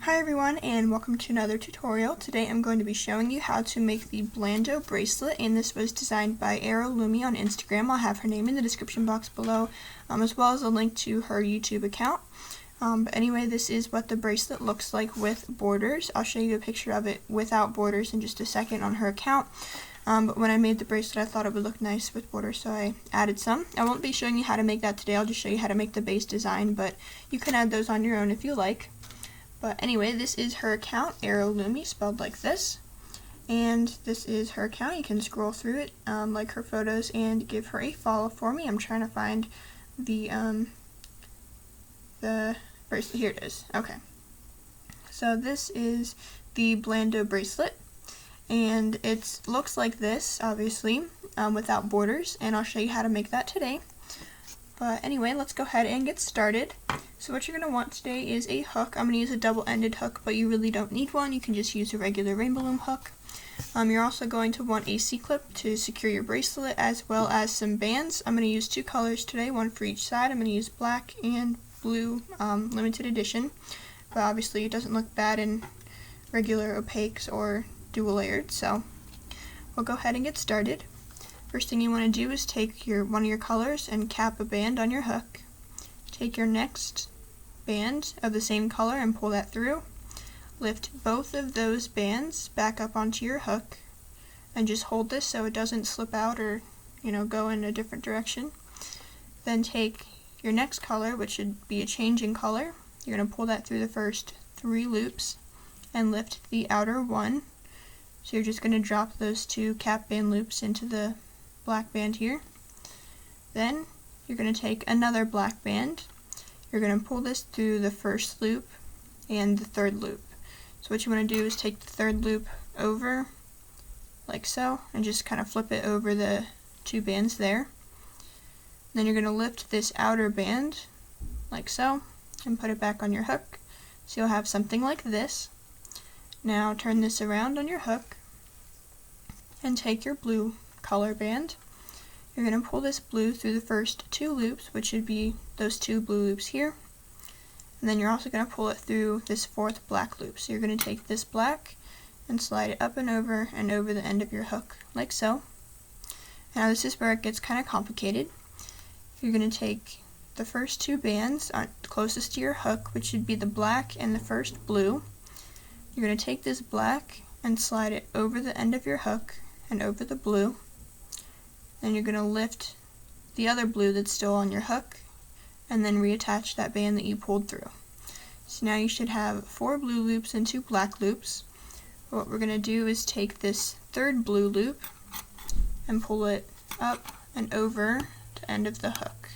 Hi everyone, and welcome to another tutorial. Today I'm going to be showing you how to make the Blando bracelet, and this was designed by Looms on Instagram. I'll have her name in the description box below, as well as a link to her YouTube account. But anyway, this is what the bracelet looks like with borders. I'll show you a picture of it without borders in just a second on her account. But when I made the bracelet, I thought it would look nice with borders, so I added some. I won't be showing you how to make that today. I'll just show you how to make the base design, but you can add those on your own if you like. But anyway, this is her account, Looms, spelled like this. And this is her account. You can scroll through it, like her photos, and give her a follow for me. I'm trying to find the bracelet. Here it is. Okay. So this is the Blando bracelet. And it looks like this, obviously, without borders. And I'll show you how to make that today. But anyway, let's go ahead and get started. So what you're going to want today is a hook. I'm going to use a double-ended hook, but you really don't need one. You can just use a regular rainbow loom hook. You're also going to want a C-clip to secure your bracelet, as well as some bands. I'm going to use two colors today, one for each side. I'm going to use black and blue limited edition, but obviously it doesn't look bad in regular opaques or dual layered, so we'll go ahead and get started. First thing you want to do is take one of your colors and cap a band on your hook. Take your next band of the same color and pull that through. Lift both of those bands back up onto your hook and just hold this so it doesn't slip out or go in a different direction. Then take your next color, which should be a change in color. You're going to pull that through the first 3 loops and lift the outer one. So you're just going to drop those 2 cap band loops into the black band here. Then you're going to take another black band. You're going to pull this through the first loop and the third loop. So what you want to do is take the third loop over like so and just kind of flip it over the 2 bands there. Then you're going to lift this outer band like so and put it back on your hook. So you'll have something like this. Now turn this around on your hook and take your blue color band. You're going to pull this blue through the first 2 loops, which should be those 2 blue loops here. And then you're also going to pull it through this 4th black loop. So you're going to take this black and slide it up and over the end of your hook, like so. Now this is where it gets kind of complicated. You're going to take the first 2 bands closest to your hook, which should be the black and the first blue. You're going to take this black and slide it over the end of your hook and over the blue. Then you're going to lift the other blue that's still on your hook and then reattach that band that you pulled through. So now you should have 4 blue loops and 2 black loops. What we're going to do is take this 3rd blue loop and pull it up and over the end of the hook,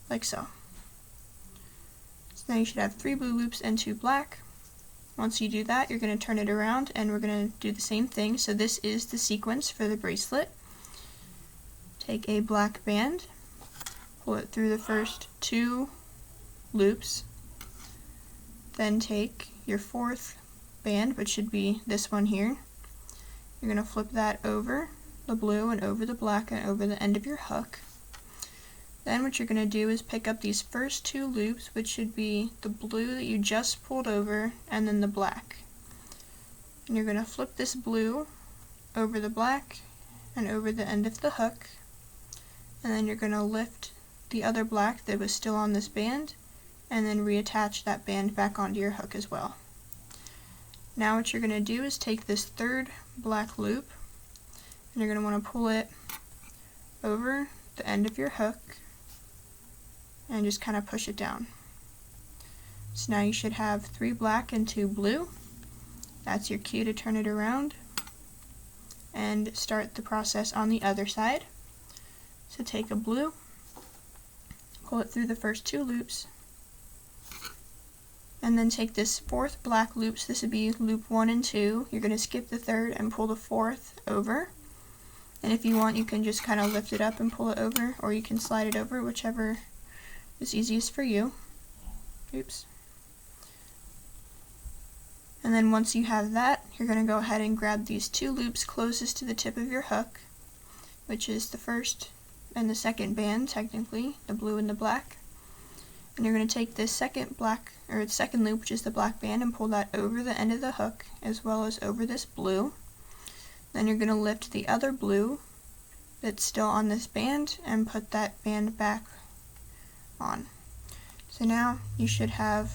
like so. So now you should have 3 blue loops and 2 black. Once you do that, you're going to turn it around and we're going to do the same thing. So this is the sequence for the bracelet. Take a black band, pull it through the first 2 loops, then take your 4th band, which should be this one here. You're going to flip that over the blue and over the black and over the end of your hook. Then what you're going to do is pick up these first 2 loops, which should be the blue that you just pulled over and then the black. And you're going to flip this blue over the black and over the end of the hook. And then you're going to lift the other black that was still on this band and then reattach that band back onto your hook as well. Now what you're going to do is take this 3rd black loop and you're going to want to pull it over the end of your hook and just kind of push it down. So now you should have 3 black and 2 blue. That's your cue to turn it around and start the process on the other side. So take a blue, pull it through the first 2 loops, and then take this 4th black loop, so this would be loop 1 and 2. You're going to skip the 3rd and pull the 4th over. And if you want, you can just kind of lift it up and pull it over, or you can slide it over, whichever is easiest for you. Oops. And then once you have that, you're going to go ahead and grab these 2 loops closest to the tip of your hook, which is the first and the second band, technically, the blue and the black. And you're going to take this second loop, which is the black band, and pull that over the end of the hook as well as over this blue. Then you're going to lift the other blue that's still on this band and put that band back on. So now you should have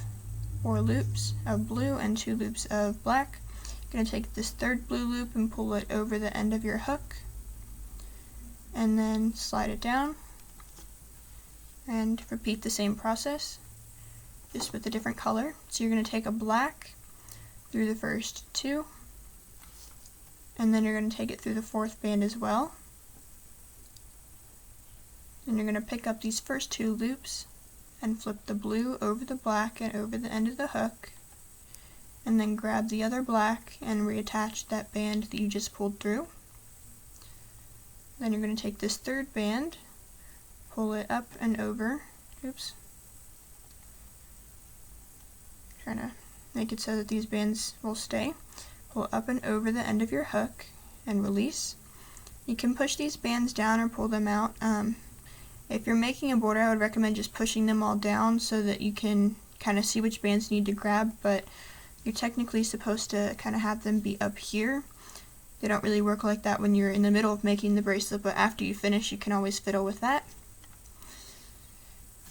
4 loops of blue and 2 loops of black. You're going to take this third blue loop and pull it over the end of your hook and then slide it down and repeat the same process just with a different color. So you're going to take a black through the first 2 and then you're going to take it through the 4th band as well. And you're going to pick up these first 2 loops and flip the blue over the black and over the end of the hook, and then grab the other black and reattach that band that you just pulled through. Then you're going to take this third band, pull it up and over, trying to make it so that these bands will stay, pull up and over the end of your hook and release. You can push these bands down or pull them out. If you're making a border, I would recommend just pushing them all down so that you can kind of see which bands you need to grab, but you're technically supposed to kind of have them be up here. They don't really work like that when you're in the middle of making the bracelet, but after you finish, you can always fiddle with that.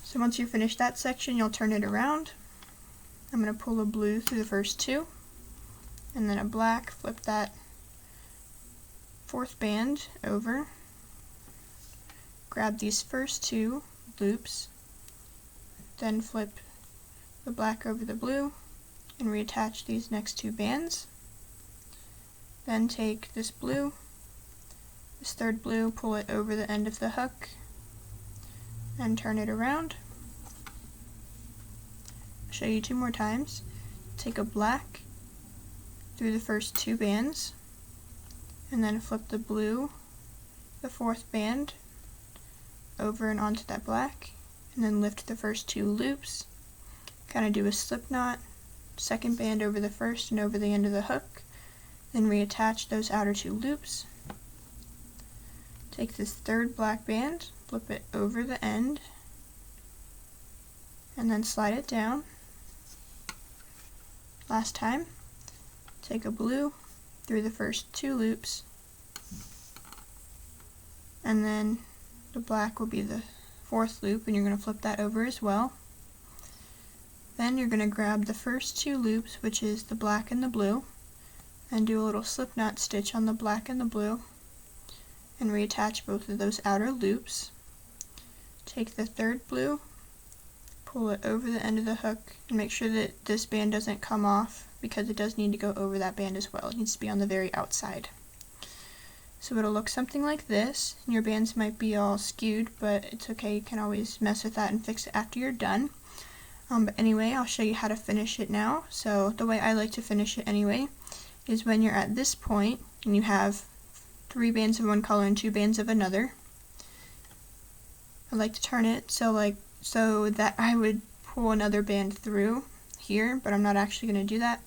So once you finish that section, you'll turn it around. I'm going to pull a blue through the first 2, and then a black, flip that 4th band over. Grab these first 2 loops, then flip the black over the blue and reattach these next 2 bands. Then take this blue, this third blue, pull it over the end of the hook and turn it around. I'll show you 2 more times. Take a black through the first 2 bands and then flip the blue, the 4th band, over and onto that black, and then lift the first 2 loops, kind of do a slip knot, second band over the first and over the end of the hook, then reattach those outer 2 loops. Take this third black band, flip it over the end, and then slide it down. Last time, take a blue through the first 2 loops, and then the black will be the 4th loop, and you're going to flip that over as well. Then you're going to grab the first 2 loops, which is the black and the blue, and do a little slip knot stitch on the black and the blue, and reattach both of those outer loops. Take the third blue, pull it over the end of the hook, and make sure that this band doesn't come off, because it does need to go over that band as well. It needs to be on the very outside. So it'll look something like this. Your bands might be all skewed, but it's okay. You can always mess with that and fix it after you're done. But anyway, I'll show you how to finish it now. So the way I like to finish it anyway is when you're at this point and you have 3 bands of one color and 2 bands of another. I like to turn it so that I would pull another band through here, but I'm not actually going to do that.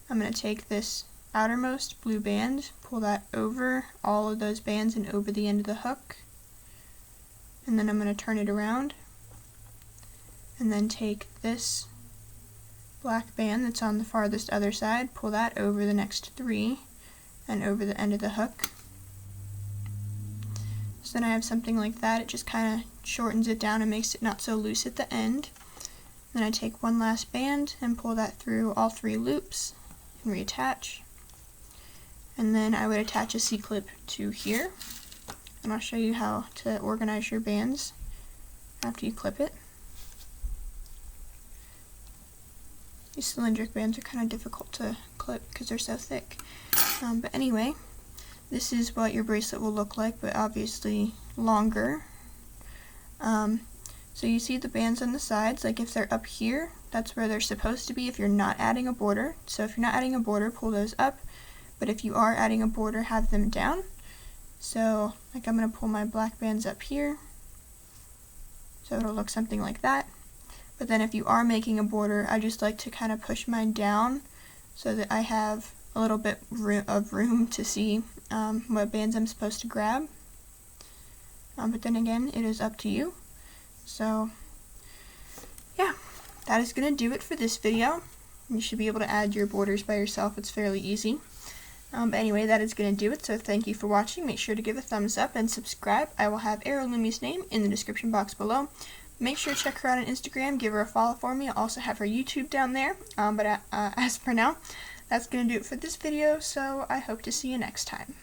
I'm going to take this outermost blue band, pull that over all of those bands and over the end of the hook, and then I'm going to turn it around and then take this black band that's on the farthest other side, pull that over the next 3 and over the end of the hook. So then I have something like that. It just kind of shortens it down and makes it not so loose at the end. Then I take one last band and pull that through all 3 loops and reattach. And then I would attach a C-clip to here, and I'll show you how to organize your bands after you clip it. These cylindric bands are kind of difficult to clip because they're so thick. But anyway, this is what your bracelet will look like, but obviously longer. So you see the bands on the sides, like if they're up here, that's where they're supposed to be if you're not adding a border. So if you're not adding a border, pull those up. But if you are adding a border, have them down. So like I'm going to pull my black bands up here, so it'll look something like that. But then if you are making a border, I just like to kind of push mine down so that I have a little bit of room to see what bands I'm supposed to grab. But then again, it is up to you. So yeah, that is going to do it for this video. You should be able to add your borders by yourself. It's fairly easy. But anyway, that is going to do it, so thank you for watching. Make sure to give a thumbs up and subscribe. I will have Lumi's name in the description box below. Make sure to check her out on Instagram, give her a follow for me. I'll also have her YouTube down there. But as for now, that's going to do it for this video, so I hope to see you next time.